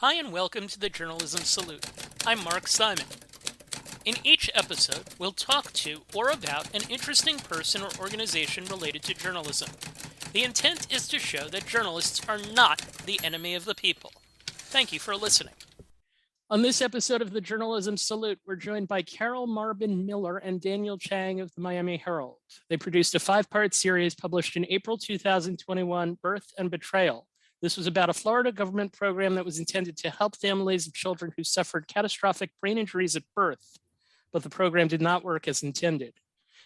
Hi and welcome to the Journalism Salute. I'm Mark Simon. In each episode, we'll talk to or about an interesting person or organization related to journalism. The intent is to show that journalists are not the enemy of the people. Thank you for listening. On this episode of the Journalism Salute, we're joined by Carol Marbin Miller and Daniel Chang of the Miami Herald. They produced a 5-part series published in April 2021, Birth and Betrayal. This was about a Florida government program that was intended to help families of children who suffered catastrophic brain injuries at birth, but the program did not work as intended.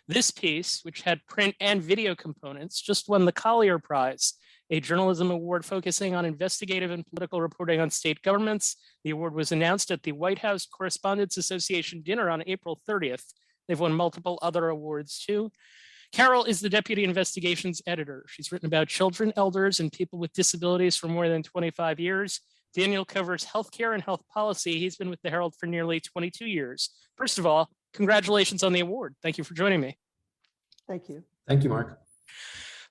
This piece, which had print and video components, just won the Collier Prize, a journalism award focusing on investigative and political reporting on state governments. The award was announced at the White House Correspondents Association dinner on April 30th. They've won multiple other awards too. Carol is the deputy investigations editor. She's written about children, elders, and people with disabilities for more than 25 years. Daniel covers healthcare and health policy. He's been with the Herald for nearly 22 years. First of all, congratulations on the award. Thank you for joining me. Thank you. Thank you, Mark.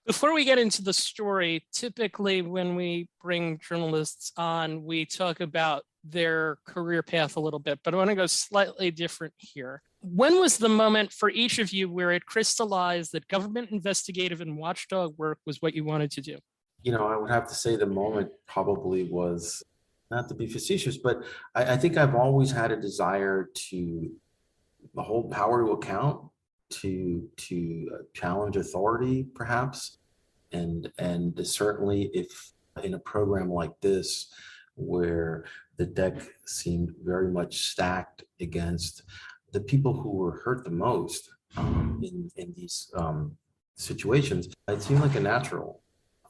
Before we get into the story, typically when we bring journalists on, we talk about their career path a little bit, but I want to go slightly different here. When was the moment for each of you where it crystallized that government investigative and watchdog work was what you wanted to do? You know, I would have to say the moment probably was, not to be facetious, but I think I've always had a desire to hold power to account, to challenge authority, perhaps, and certainly if in a program like this, where the deck seemed very much stacked against the people who were hurt the most in these situations, it seemed like a natural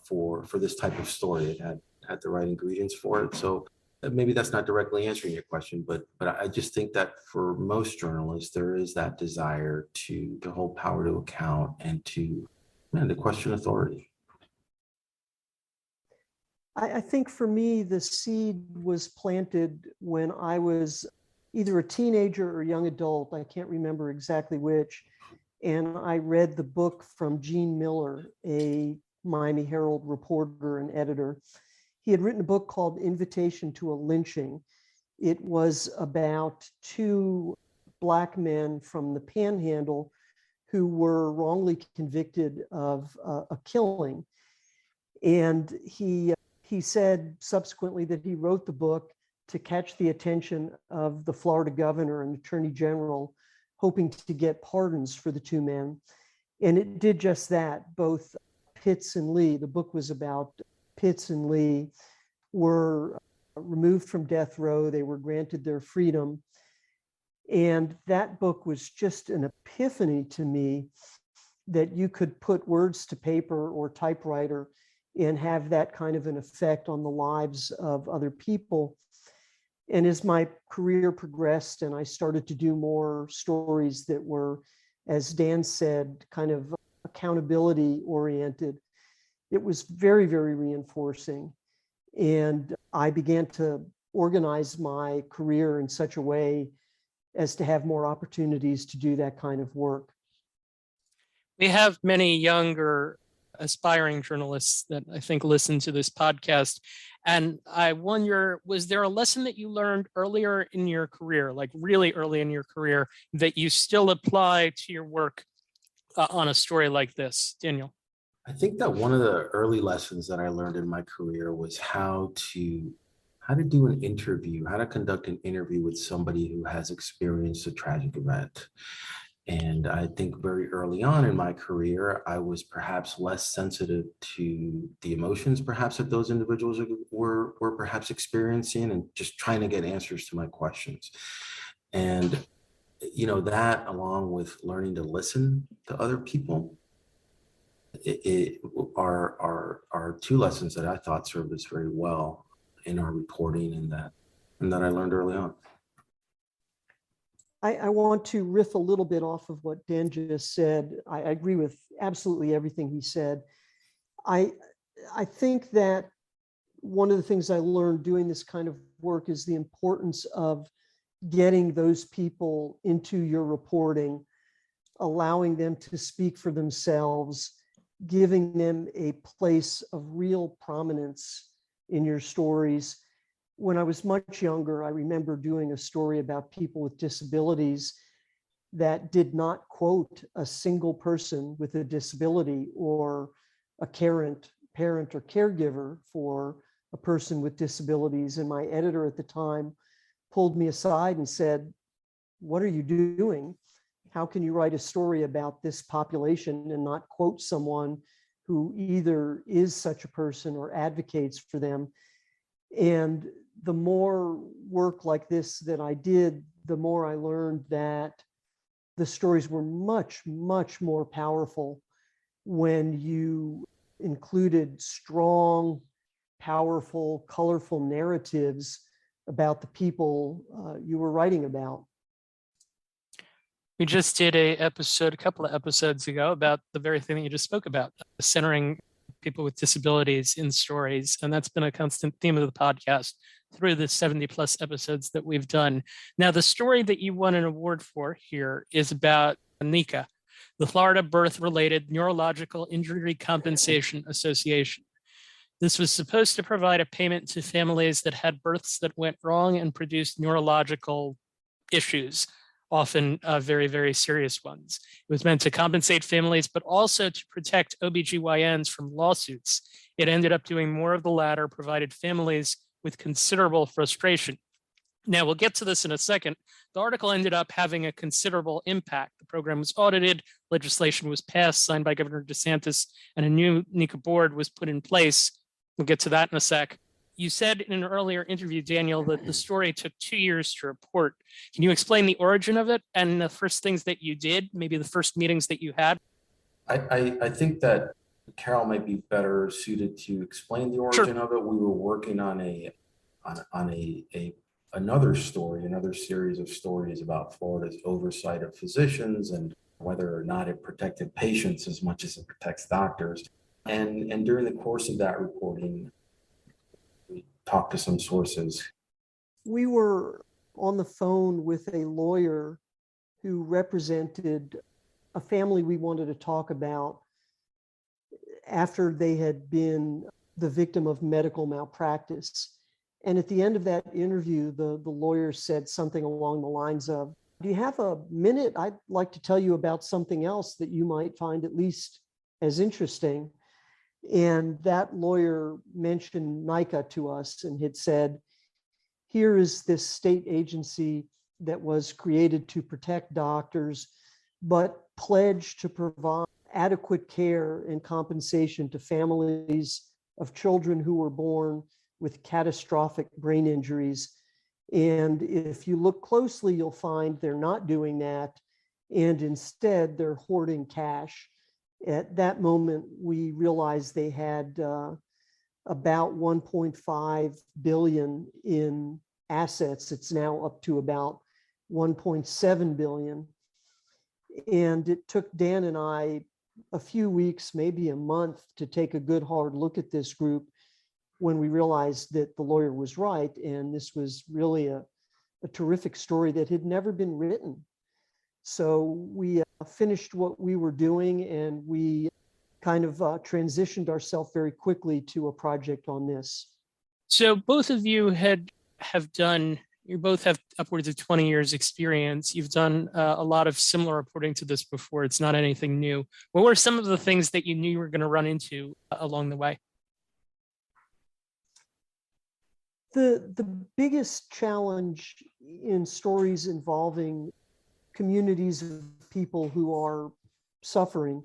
for this type of story. It had the right ingredients for it. So maybe that's not directly answering your question, but I just think that for most journalists, there is that desire to hold power to account and to question authority. I think for me, the seed was planted when I was either a teenager or young adult. I can't remember exactly which. And I read the book from Gene Miller, a Miami Herald reporter and editor. He had written a book called Invitation to a Lynching. It was about 2 Black men from the Panhandle who were wrongly convicted of a killing. And he said subsequently that he wrote the book to catch the attention of the Florida governor and attorney general, hoping to get pardons for the 2 men. And it did just that. Both Pitts and Lee, the book was about Pitts and Lee, were removed from death row. They were granted their freedom. And that book was just an epiphany to me that you could put words to paper or typewriter and have that kind of an effect on the lives of other people. And as my career progressed and I started to do more stories that were, as Dan said, kind of accountability oriented, it was very, very reinforcing. And I began to organize my career in such a way as to have more opportunities to do that kind of work. We have many younger aspiring journalists that I think listen to this podcast. And I wonder, was there a lesson that you learned earlier in your career, like really early in your career, that you still apply to your work on a story like this? Daniel? I think that one of the early lessons that I learned in my career was how to do an interview, how to conduct an interview with somebody who has experienced a tragic event. And I think very early on in my career, I was perhaps less sensitive to the emotions perhaps that those individuals were perhaps experiencing and just trying to get answers to my questions. And, you know, that along with learning to listen to other people, are 2 lessons that I thought served us very well in our reporting and that I learned early on. I want to riff a little bit off of what Dan just said. I agree with absolutely everything he said. I think that one of the things I learned doing this kind of work is the importance of getting those people into your reporting, allowing them to speak for themselves, giving them a place of real prominence in your stories, when I was much younger, I remember doing a story about people with disabilities that did not quote a single person with a disability or a parent or caregiver for a person with disabilities. And my editor at the time pulled me aside and said, "What are you doing? How can you write a story about this population and not quote someone who either is such a person or advocates for them?" And the more work like this that I did, the more I learned that the stories were much, much more powerful when you included strong, powerful, colorful narratives about the people you were writing about. We just did a couple of episodes ago, about the very thing that you just spoke about, centering people with disabilities in stories. And that's been a constant theme of the podcast through the 70 plus episodes that we've done. Now, the story that you won an award for here is about NICA, the Florida Birth Related Neurological Injury Compensation Association. This was supposed to provide a payment to families that had births that went wrong and produced neurological issues, often very, very serious ones. It was meant to compensate families, but also to protect OBGYNs from lawsuits. It ended up doing more of the latter, provided families with considerable frustration. Now, we'll get to this in a second. The article ended up having a considerable impact. The program was audited, legislation was passed, signed by Governor DeSantis, and a new NICA board was put in place. We'll get to that in a sec. You said in an earlier interview, Daniel, that the story took 2 years to report. Can you explain the origin of it and the first things that you did, maybe the first meetings that you had? I think that Carol might be better suited to explain the origin of it. We were working on another story, another series of stories about Florida's oversight of physicians and whether or not it protected patients as much as it protects doctors. And during the course of that reporting, we talked to some sources. We were on the phone with a lawyer who represented a family we wanted to talk about after they had been the victim of medical malpractice. And at the end of that interview, the lawyer said something along the lines of, "Do you have a minute? I'd like to tell you about something else that you might find at least as interesting." And that lawyer mentioned NICA to us and had said, "Here is this state agency that was created to protect doctors, but pledged to provide adequate care and compensation to families of children who were born with catastrophic brain injuries. And if you look closely, you'll find they're not doing that. And instead, they're hoarding cash." At that moment, we realized they had about 1.5 billion in assets. It's now up to about 1.7 billion. And it took Dan and I a few weeks, maybe a month, to take a good hard look at this group when we realized that the lawyer was right. And this was really a terrific story that had never been written. So we finished what we were doing, and we kind of transitioned ourselves very quickly to a project on this. So both of you you both have upwards of 20 years experience. You've done a lot of similar reporting to this before. It's not anything new. What were some of the things that you knew you were going to run into along the way? The biggest challenge in stories involving communities of people who are suffering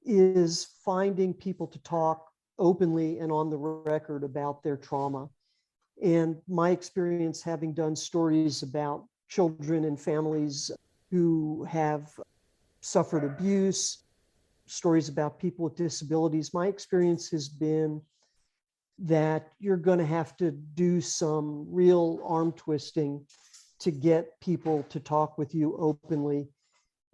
is finding people to talk openly and on the record about their trauma. And my experience, having done stories about children and families who have suffered abuse, stories about people with disabilities, my experience has been that you're going to have to do some real arm twisting to get people to talk with you openly,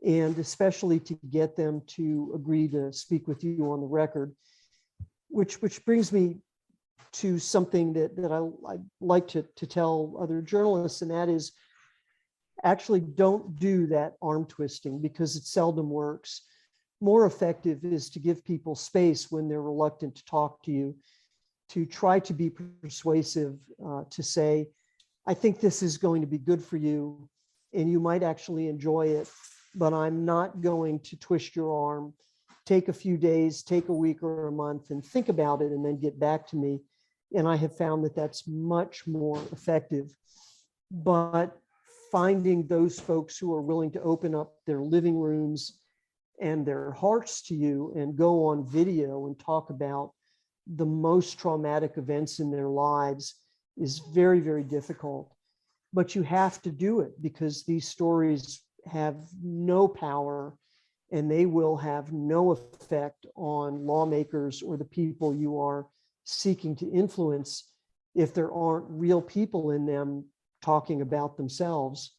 and especially to get them to agree to speak with you on the record, which brings me to something that I like to tell other journalists, and that is, actually don't do that arm twisting, because it seldom works. More effective is to give people space when they're reluctant to talk to you, to try to be persuasive, to say, I think this is going to be good for you and you might actually enjoy it, but I'm not going to twist your arm. Take a few days, take a week or a month and think about it and then get back to me. And I have found that that's much more effective. But finding those folks who are willing to open up their living rooms and their hearts to you and go on video and talk about the most traumatic events in their lives is very, very difficult. But you have to do it because these stories have no power and they will have no effect on lawmakers or the people you are seeking to influence if there aren't real people in them talking about themselves.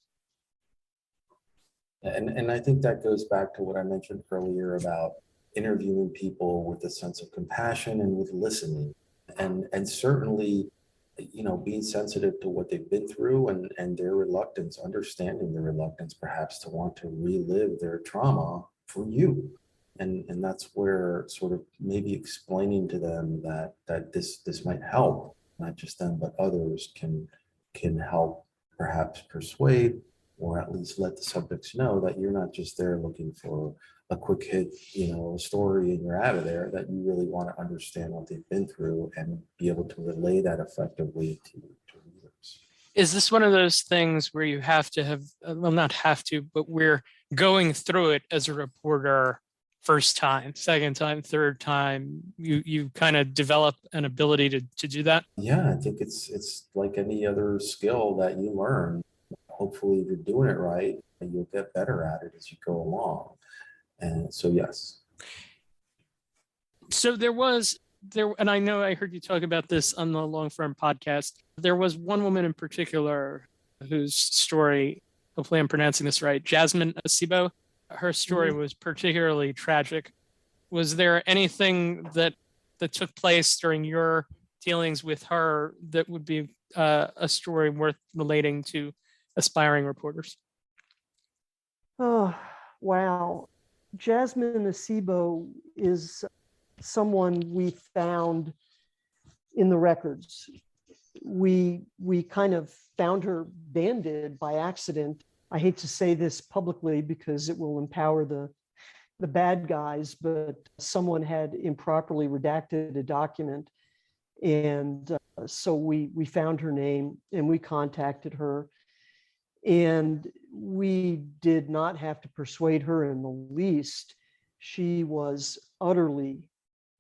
And I think that goes back to what I mentioned earlier about interviewing people with a sense of compassion and with listening. And certainly, being sensitive to what they've been through and their reluctance, understanding their reluctance perhaps to want to relive their trauma for you. And that's where sort of maybe explaining to them that this might help, not just them, but others can help perhaps persuade or at least let the subjects know that you're not just there looking for a quick hit, story and you're out of there, that you really want to understand what they've been through and be able to relay that effectively to readers. Is this one of those things where you have to have, well, not have to, but we're going through it as a reporter first time, second time, third time, you kind of develop an ability to do that? Yeah, I think it's like any other skill that you learn. Hopefully, if you're doing it right, you'll get better at it as you go along. And so, yes. So and I know I heard you talk about this on the Long Form podcast. There was one woman in particular whose story, hopefully I'm pronouncing this right, Jasmine Acebo. Her story was particularly tragic. Was there anything that took place during your dealings with her that would be a story worth relating to aspiring reporters? Oh, wow. Jasmine Acebo is someone we found in the records. We kind of found her banded by accident. I hate to say this publicly because it will empower the bad guys, but someone had improperly redacted a document. And so we found her name and we contacted her. And we did not have to persuade her in the least. She was utterly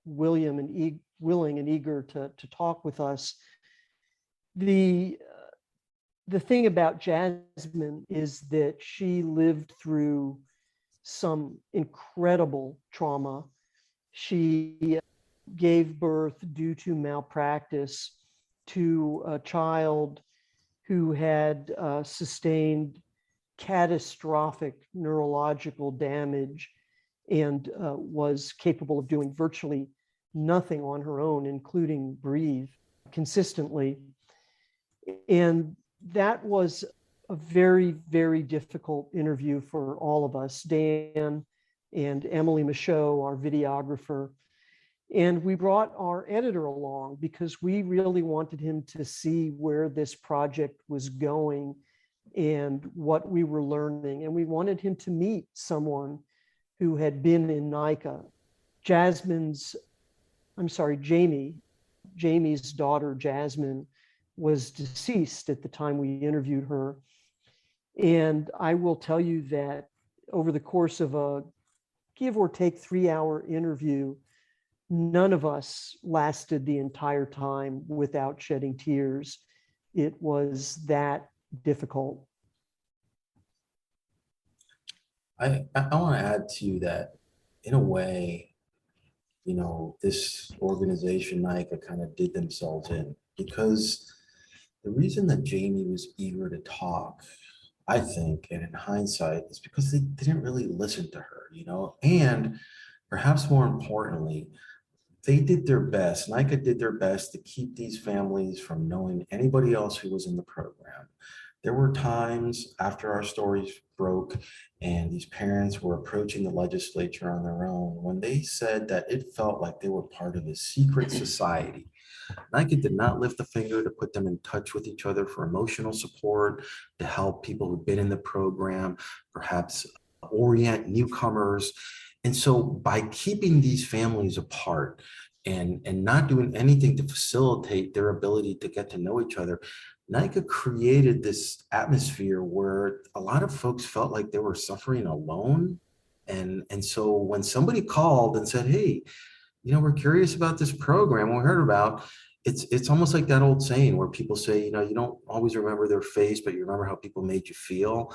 willing and eager to talk with us. The thing about Jasmine is that she lived through some incredible trauma. She gave birth due to malpractice to a child who had sustained catastrophic neurological damage and was capable of doing virtually nothing on her own, including breathe consistently. And that was a very, very difficult interview for all of us, Dan and Emily Michaud, our videographer. And we brought our editor along because we really wanted him to see where this project was going and what we were learning. And we wanted him to meet someone who had been in NICA. Jamie's daughter, Jasmine, was deceased at the time we interviewed her. And I will tell you that over the course of a give or take 3-hour interview, none of us lasted the entire time without shedding tears. It was that difficult. I want to add to that, in a way, this organization, NICA, kind of did themselves in, because the reason that Jamie was eager to talk, I think, and in hindsight, is because they didn't really listen to her, and perhaps more importantly, they did their best. NICA did their best to keep these families from knowing anybody else who was in the program. There were times after our stories broke and these parents were approaching the legislature on their own when they said that it felt like they were part of a secret society Nike did not lift a finger to put them in touch with each other for emotional support, to help people who've been in the program, perhaps orient newcomers. And so by keeping these families apart and not doing anything to facilitate their ability to get to know each other, NICA created this atmosphere where a lot of folks felt like they were suffering alone. And so when somebody called and said, hey, we're curious about this program we heard about, it's almost like that old saying where people say, you don't always remember their face, but you remember how people made you feel.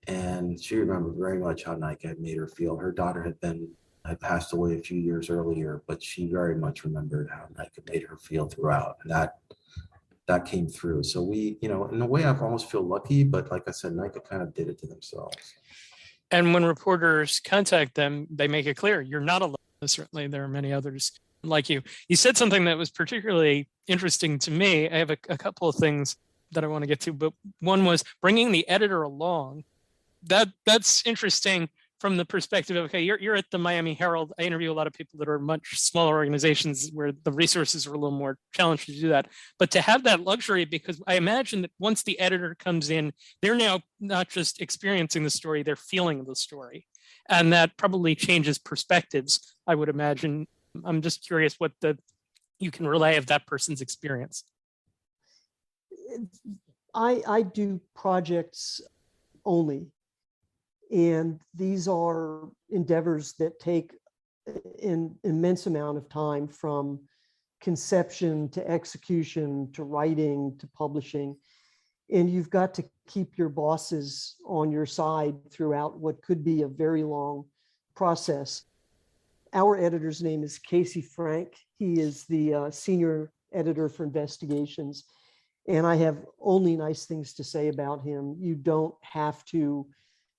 And she remembered very much how Nike had made her feel. Her daughter had passed away a few years earlier, but she very much remembered how Nike made her feel throughout. And that came through. So we, in a way, I've almost feel lucky, but like I said, Nike kind of did it to themselves. And when reporters contact them, they make it clear you're not alone. Certainly, there are many others like you. You said something that was particularly interesting to me. I have a couple of things that I want to get to, but one was bringing the editor along. That's interesting from the perspective of, okay, you're at the Miami Herald. I interview a lot of people that are much smaller organizations where the resources are a little more challenged to do that. But to have that luxury, because I imagine that once the editor comes in, they're now not just experiencing the story, they're feeling the story. And that probably changes perspectives, I would imagine. I'm just curious what you can relay of that person's experience. I do projects only. And these are endeavors that take an immense amount of time, from conception to execution to writing to publishing. And you've got to keep your bosses on your side throughout what could be a very long process. Our editor's name is Casey Frank. He is the senior editor for Investigations. And I have only nice things to say about him. You don't have to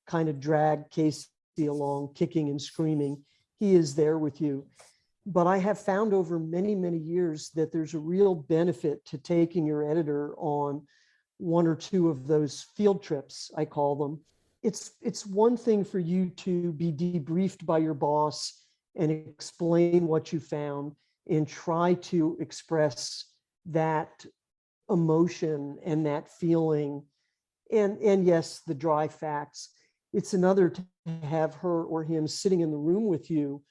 kind of drag Casey along kicking and screaming. He is there with you. But I have found over many, many years that there's a real benefit to taking your editor on one or two of those field trips, I call them. It's one thing for you to be debriefed by your boss and explain what you found and try to express that emotion and that feeling. And yes, the dry facts. It's another to have her or him sitting in the room with you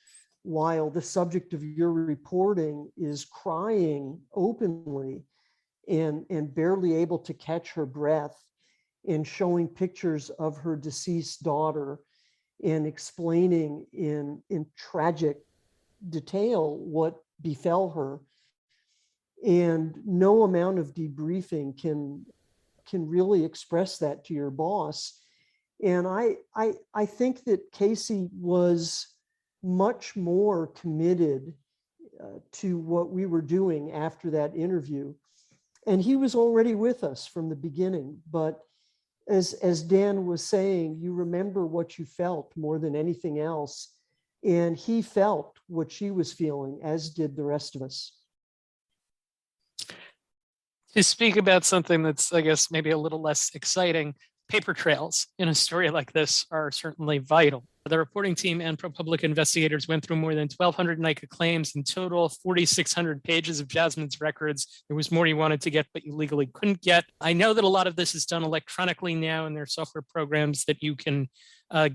while the subject of your reporting is crying openly and barely able to catch her breath, and showing pictures of her deceased daughter and explaining in tragic detail what befell her. And no amount of debriefing can really express that to your boss. And I think that Casey was much more committed to what we were doing after that interview. And he was already with us from the beginning. But as Dan was saying, you remember what you felt more than anything else. And he felt what she was feeling, as did the rest of us. To speak about something that's, I guess, maybe a little less exciting, paper trails in a story like this are certainly vital. The reporting team and ProPublica investigators went through more than 1,200 NICA claims in total, 4,600 pages of Jasmine's records. There was more you wanted to get, but you legally couldn't get. I know that a lot of this is done electronically now, and there are software programs that you can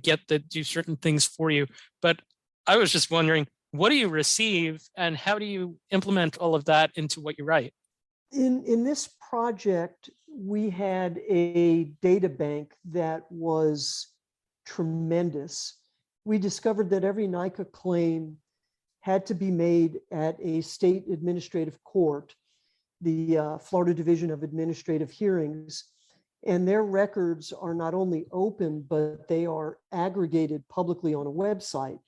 get that do certain things for you. But I was just wondering, what do you receive and how do you implement all of that into what you write? In this project, we had a data bank that was tremendous. We discovered that every NICA claim had to be made at a state administrative court, the Florida Division of Administrative Hearings, and their records are not only open, but they are aggregated publicly on a website.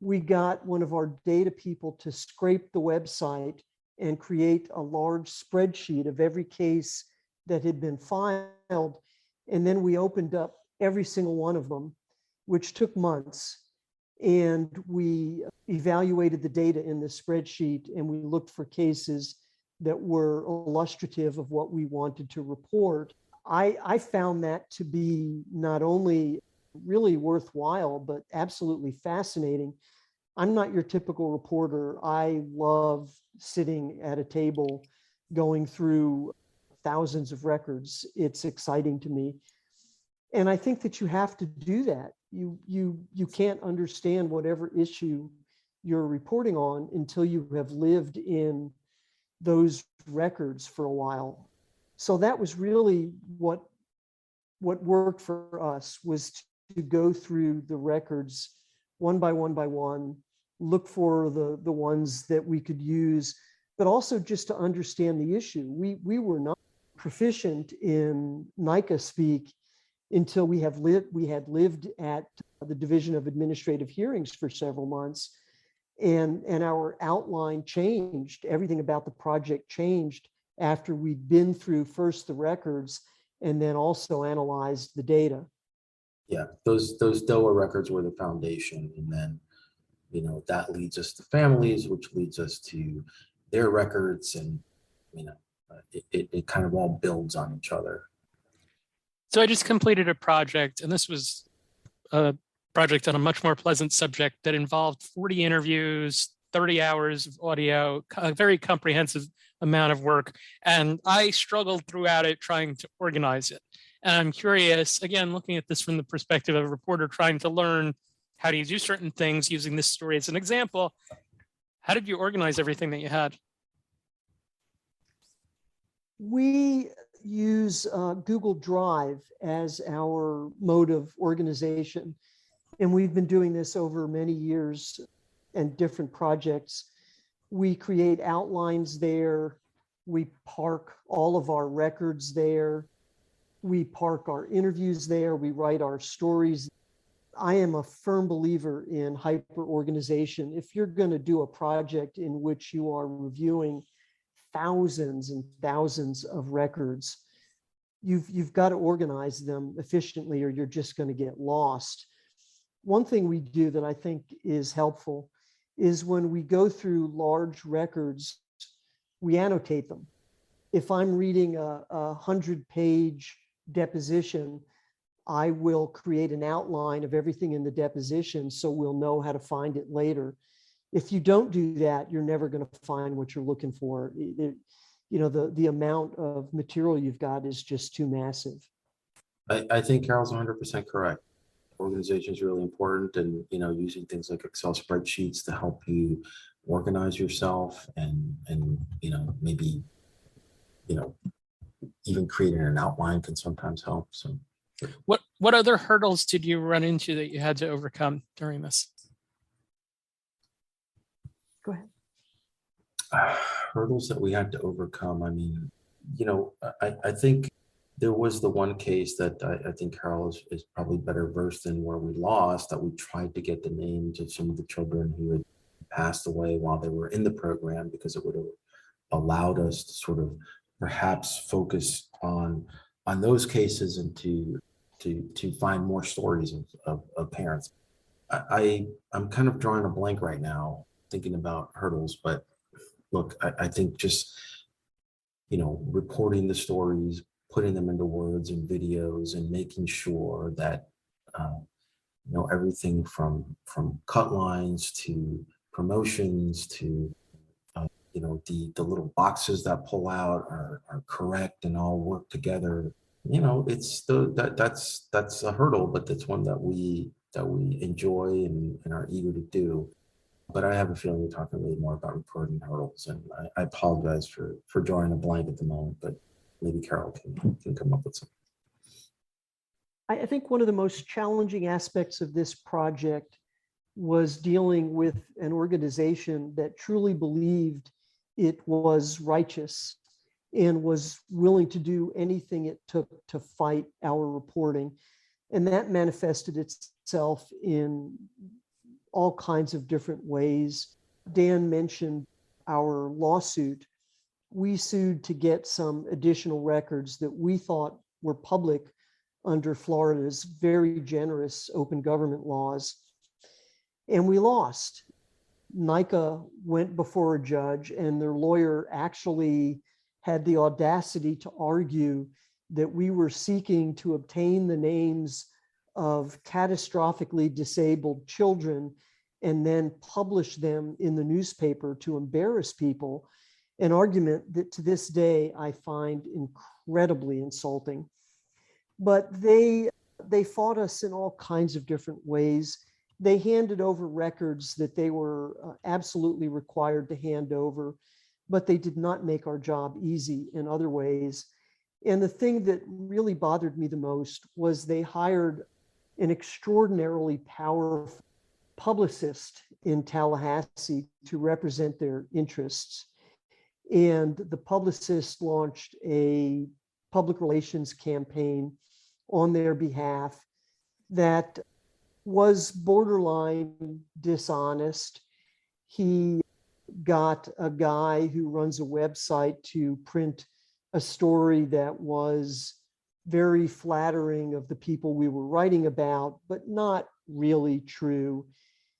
We got one of our data people to scrape the website and create a large spreadsheet of every case that had been filed. And then we opened up every single one of them, which took months. And we evaluated the data in the spreadsheet, and we looked for cases that were illustrative of what we wanted to report. I found that to be not only really worthwhile, but absolutely fascinating, I'm not your typical reporter. I love sitting at a table going through thousands of records. It's exciting to me. And I think that you have to do that. You can't understand whatever issue you're reporting on until you have lived in those records for a while. So that was really what worked for us, was to go through the records one by one, look for the ones that we could use, but also just to understand the issue. We were not proficient in NICA speak until we had lived at the Division of Administrative Hearings for several months, and our outline changed. Everything about the project changed after we'd been through first the records and then also analyzed the data. Yeah, those DOA records were the foundation, and then that leads us to families, which leads us to their records, and it kind of all builds on each other. So I just completed a project, and this was a project on a much more pleasant subject that involved 40 interviews, 30 hours of audio, a very comprehensive amount of work. And I struggled throughout it trying to organize it. And I'm curious, again, looking at this from the perspective of a reporter trying to learn how do you do certain things, using this story as an example, how did you organize everything that you had? We use Google Drive as our mode of organization. And we've been doing this over many years and different projects. We create outlines there. We park all of our records there. We park our interviews there. We write our stories. I am a firm believer in hyper-organization. If you're going to do a project in which you are reviewing thousands and thousands of records, you've got to organize them efficiently, or you're just going to get lost. One thing we do that I think is helpful is when we go through large records, we annotate them. If I'm reading a 100-page deposition, I will create an outline of everything in the deposition so we'll know how to find it later. If you don't do that, you're never going to find what you're looking for. The amount of material you've got is just too massive. I think Carol's 100% correct. Organization is really important, and using things like Excel spreadsheets to help you organize yourself, and maybe even creating an outline can sometimes help. So what other hurdles did you run into that you had to overcome during this? Go ahead. Hurdles that we had to overcome. I mean, I think there was the one case that I think Herald is probably better versed in, where we lost, that we tried to get the names of some of the children who had passed away while they were in the program, because it would have allowed us to sort of perhaps focus on those cases and to find more stories of parents. I'm kind of drawing a blank right now thinking about hurdles, but look, I think just reporting the stories, putting them into words and videos, and making sure that everything from cut lines to promotions to the little boxes that pull out are correct and all work together. It's that's a hurdle, but that's one that we enjoy and are eager to do. But I have a feeling we're talking a little more about reporting hurdles, and I apologize for drawing a blank at the moment, but maybe Carol can come up with some. I think one of the most challenging aspects of this project was dealing with an organization that truly believed it was righteous and was willing to do anything it took to fight our reporting. And that manifested itself in all kinds of different ways. Dan mentioned our lawsuit. We sued to get some additional records that we thought were public under Florida's very generous open government laws. And we lost. NICA went before a judge, and their lawyer actually had the audacity to argue that we were seeking to obtain the names of catastrophically disabled children and then publish them in the newspaper to embarrass people, an argument that to this day I find incredibly insulting. But they fought us in all kinds of different ways. They handed over records that they were absolutely required to hand over, but they did not make our job easy in other ways. And the thing that really bothered me the most was they hired an extraordinarily powerful publicist in Tallahassee to represent their interests. And the publicist launched a public relations campaign on their behalf that was borderline dishonest. He got a guy who runs a website to print a story that was very flattering of the people we were writing about, but not really true.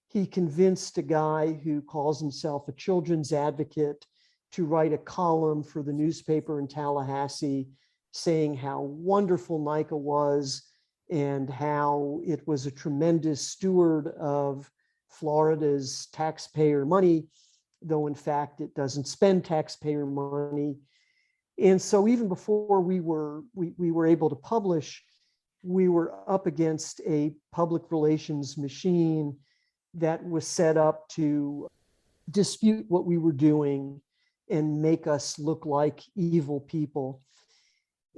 He convinced a guy who calls himself a children's advocate to write a column for the newspaper in Tallahassee saying how wonderful NICA was and how it was a tremendous steward of Florida's taxpayer money, though in fact it doesn't spend taxpayer money. And so even before we were able to publish, we were up against a public relations machine that was set up to dispute what we were doing and make us look like evil people.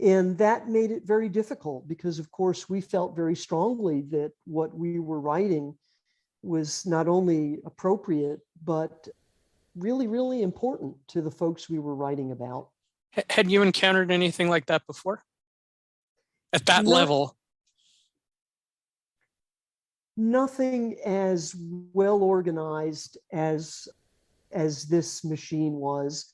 And that made it very difficult because, of course, we felt very strongly that what we were writing was not only appropriate, but really, really important to the folks we were writing about. Had you encountered anything like that before? At that level? Nothing as well organized as this machine was.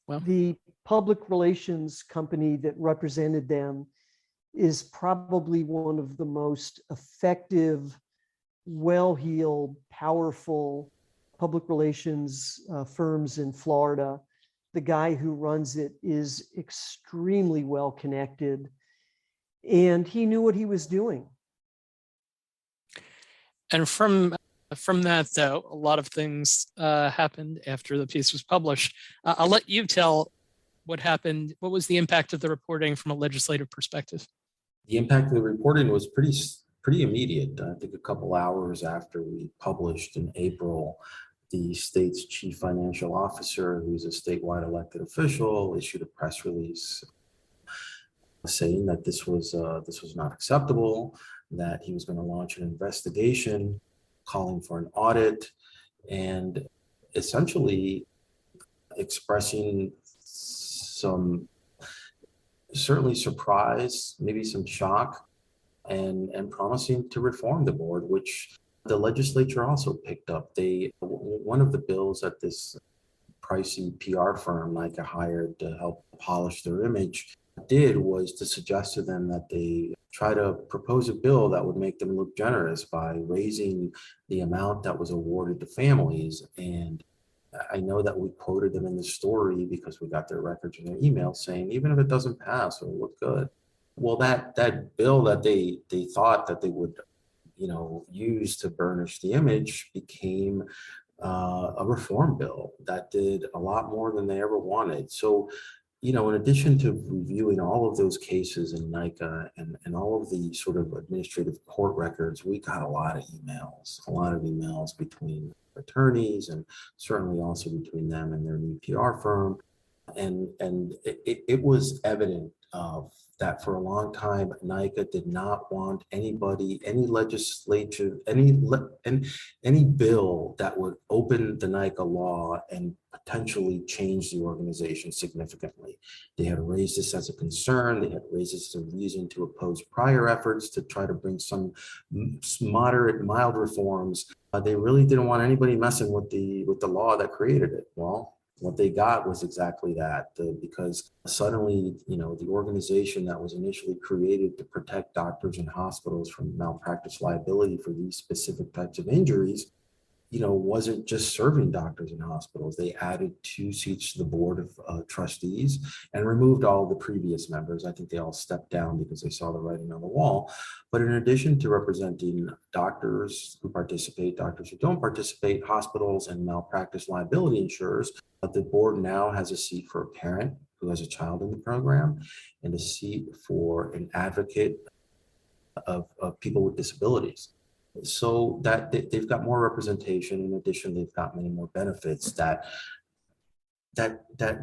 Well, the public relations company that represented them is probably one of the most effective, well-heeled, powerful public relations firms in Florida. The guy who runs it is extremely well connected, and he knew what he was doing. And from that, though, a lot of things happened after the piece was published. I'll let you tell what happened. What was the impact of the reporting from a legislative perspective? The impact of the reporting was pretty immediate. I think a couple hours after we published in April, the state's chief financial officer, who's a statewide elected official, issued a press release saying that this was not acceptable, that he was going to launch an investigation, calling for an audit, and essentially expressing some certainly surprise, maybe some shock, and promising to reform the board, which the legislature also picked up. One of the bills that this pricey PR firm NICA hired to help polish their image did was to suggest to them that they try to propose a bill that would make them look generous by raising the amount that was awarded to families. And I know that we quoted them in the story because we got their records and their emails saying, even if it doesn't pass, it'll look good. Well, that bill that they thought that they would, use to burnish the image became a reform bill that did a lot more than they ever wanted. So, in addition to reviewing all of those cases in NICA and all of the sort of administrative court records, we got a lot of emails between attorneys and certainly also between them and their new PR firm. And it was evident that for a long time, NICA did not want anybody, any legislature, any bill that would open the NICA law and potentially change the organization significantly. They had raised this as a concern. They had raised this as a reason to oppose prior efforts to try to bring some moderate, mild reforms. They really didn't want anybody messing with the law that created it. Well, what they got was exactly that, because suddenly, the organization that was initially created to protect doctors and hospitals from malpractice liability for these specific types of injuries, wasn't just serving doctors in hospitals. They added 2 seats to the board of trustees and removed all the previous members. I think they all stepped down because they saw the writing on the wall. But in addition to representing doctors who participate, doctors who don't participate, hospitals and malpractice liability insurers, the board now has a seat for a parent who has a child in the program and a seat for an advocate of people with disabilities. So that they've got more representation. In addition, they've got many more benefits that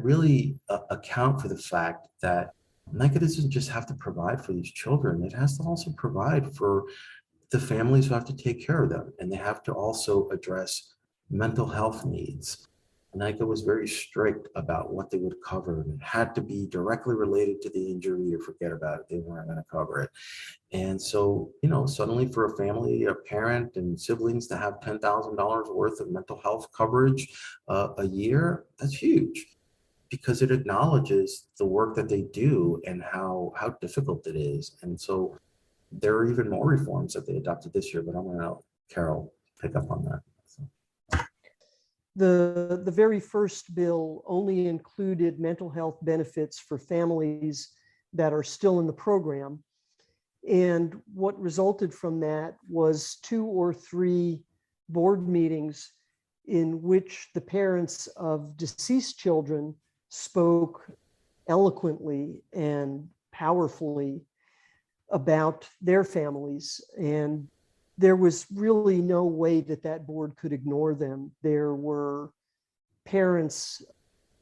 really account for the fact that NICA doesn't just have to provide for these children. It has to also provide for the families who have to take care of them, and they have to also address mental health needs. NICA was very strict about what they would cover, and it had to be directly related to the injury or forget about it. They weren't going to cover it. And so, suddenly for a family, a parent and siblings to have $10,000 worth of mental health coverage a year, that's huge because it acknowledges the work that they do and how difficult it is. And so there are even more reforms that they adopted this year, but I'm going to let Carol pick up on that. The very first bill only included mental health benefits for families that are still in the program. And what resulted from that was 2 or 3 board meetings in which the parents of deceased children spoke eloquently and powerfully about their families. And there was really no way that board could ignore them. There were parents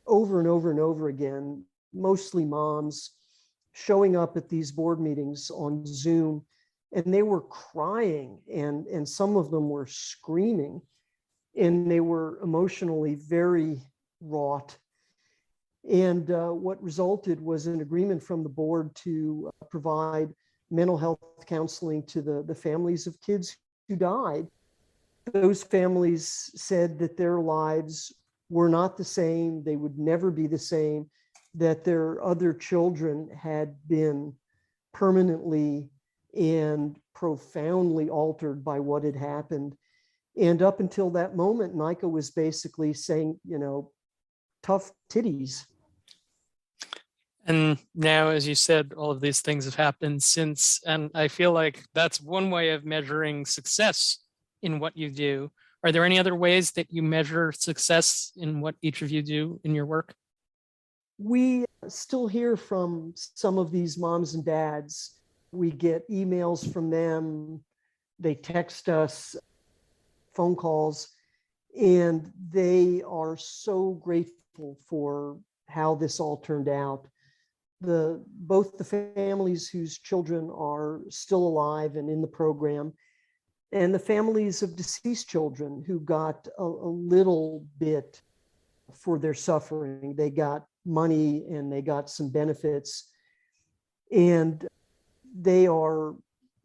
over and over and over again, mostly moms, showing up at these board meetings on Zoom, and they were crying, and some of them were screaming, and they were emotionally very wrought. And what resulted was an agreement from the board to provide mental health counseling to the families of kids who died. Those families said that their lives were not the same, they would never be the same, that their other children had been permanently and profoundly altered by what had happened. And up until that moment, NICA was basically saying, tough titties. And now, as you said, all of these things have happened since, and I feel like that's one way of measuring success in what you do. Are there any other ways that you measure success in what each of you do in your work? We still hear from some of these moms and dads. We get emails from them, they text us, phone calls, and they are so grateful for how this all turned out. Both the families whose children are still alive and in the program, and the families of deceased children who got a little bit for their suffering. They got money and they got some benefits, and they are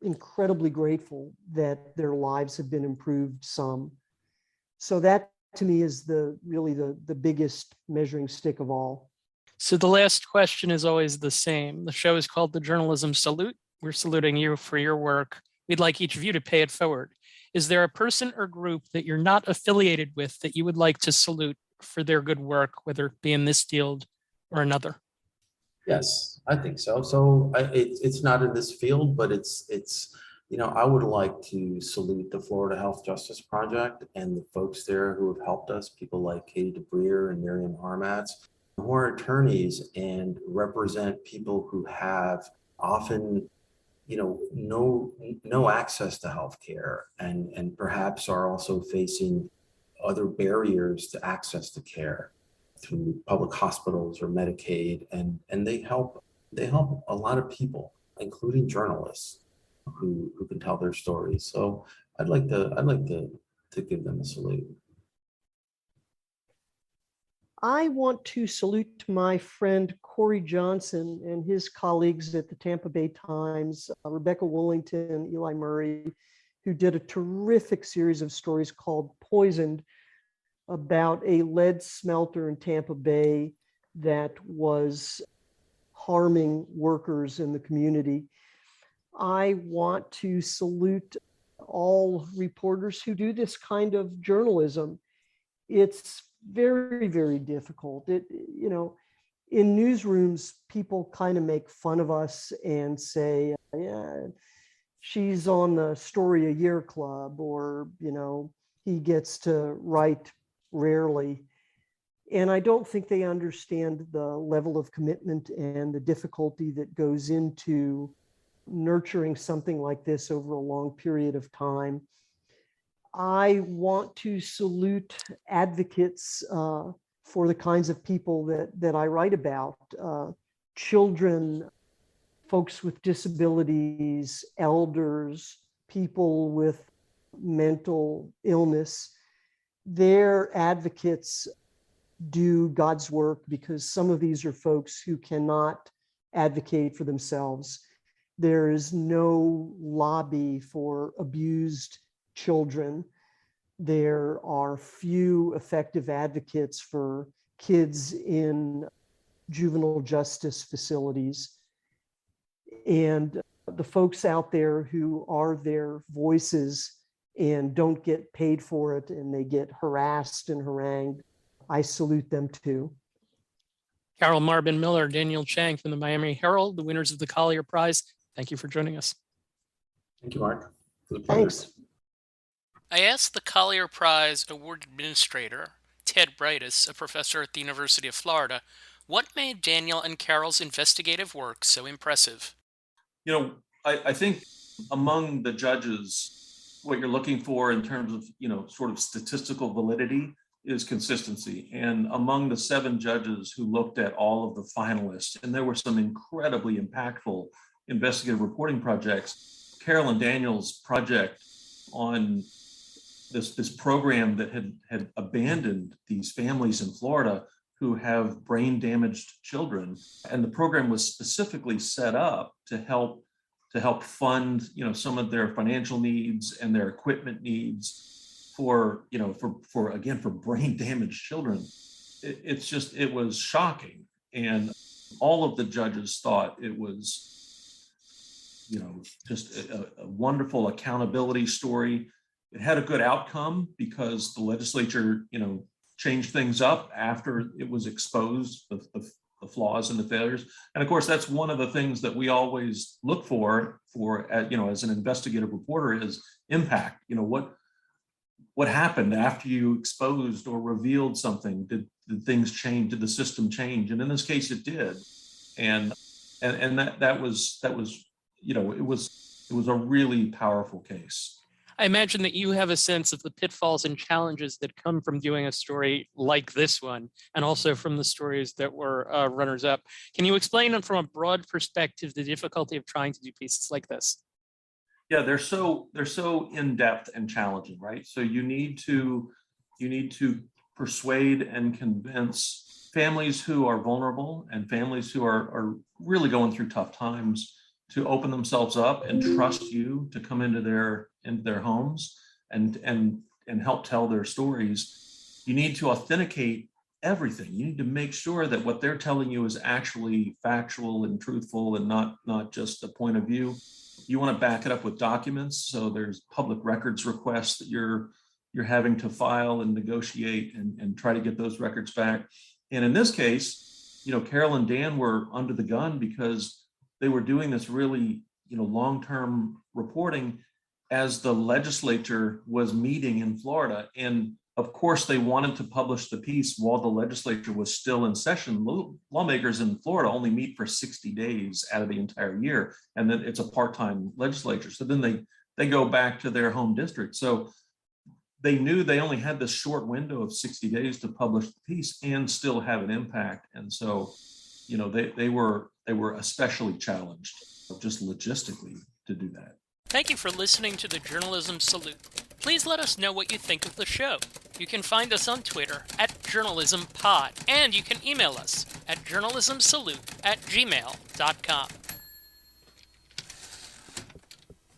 incredibly grateful that their lives have been improved some. So that to me is really the biggest measuring stick of all. So the last question is always the same. The show is called the Journalism Salute. We're saluting you for your work. We'd like each of you to pay it forward. Is there a person or group that you're not affiliated with that you would like to salute for their good work, whether it be in this field or another? Yes, I think so. So it's not in this field, but it's I would like to salute the Florida Health Justice Project and the folks there who have helped us, people like Katie DeBreer and Miriam Harmatz, who are attorneys and represent people who have often, no access to healthcare and perhaps are also facing other barriers to access to care through public hospitals or Medicaid, and they help a lot of people, including journalists who can tell their stories. So I'd like to give them a salute. I want to salute my friend Corey Johnson and his colleagues at the Tampa Bay Times, Rebecca Woolington, Eli Murray, who did a terrific series of stories called Poisoned about a lead smelter in Tampa Bay that was harming workers in the community. I want to salute all reporters who do this kind of journalism. It's very, very difficult. In newsrooms, people kind of make fun of us and say, yeah, she's on the Story a Year Club, or, he gets to write rarely. And I don't think they understand the level of commitment and the difficulty that goes into nurturing something like this over a long period of time. I want to salute advocates for the kinds of people that I write about, children, folks with disabilities, elders, people with mental illness. Their advocates do God's work, because some of these are folks who cannot advocate for themselves. There is no lobby for abused children. There are few effective advocates for kids in juvenile justice facilities. And the folks out there who are their voices and don't get paid for it, and they get harassed and harangued, I salute them too. Carol, Marbin, Miller, Daniel Chang from the Miami Herald, the winners of the Collier Prize. Thank you for joining us. Thank you, Mark. Thanks. I asked the Collier Prize award administrator, Ted Brightus, a professor at the University of Florida, what made Daniel and Carol's investigative work so impressive. I think among the judges, what you're looking for in terms of, sort of statistical validity is consistency. And among the 7 judges who looked at all of the finalists, and there were some incredibly impactful investigative reporting projects, Carol and Daniel's project on this program that had abandoned these families in Florida who have brain damaged children. And the program was specifically set up to help fund, some of their financial needs and their equipment needs for brain damaged children. It was shocking. And all of the judges thought it was, just a wonderful accountability story. It had a good outcome because the legislature, changed things up after it was exposed, the flaws and the failures. And of course, that's one of the things that we always look for, as an investigative reporter, is impact. What happened after you exposed or revealed something? Did things change? Did the system change? And in this case, it did. And that was it was a really powerful case. I imagine that you have a sense of the pitfalls and challenges that come from doing a story like this one, and also from the stories that were runners up. Can you explain from a broad perspective the difficulty of trying to do pieces like this? Yeah, they're so in depth and challenging, right? So you need to persuade and convince families who are vulnerable and families who are really going through tough times to open themselves up and trust you to come into their homes and help tell their stories. You need to authenticate everything. You need to make sure that what they're telling you is actually factual and truthful and not just a point of view. You want to back it up with documents. So there's public records requests that you're having to file and negotiate and try to get those records back. And in this case, Carol and Dan were under the gun because they were doing this really, long-term reporting as the legislature was meeting in Florida. And of course, they wanted to publish the piece while the legislature was still in session. Lawmakers in Florida only meet for 60 days out of the entire year, and then it's a part-time legislature. So then they go back to their home district. So they knew they only had this short window of 60 days to publish the piece and still have an impact. And so, they were especially challenged just logistically to do that. Thank you for listening to the Journalism Salute. Please let us know what you think of the show. You can find us on Twitter @JournalismPod, and you can email us at journalismsalute@gmail.com.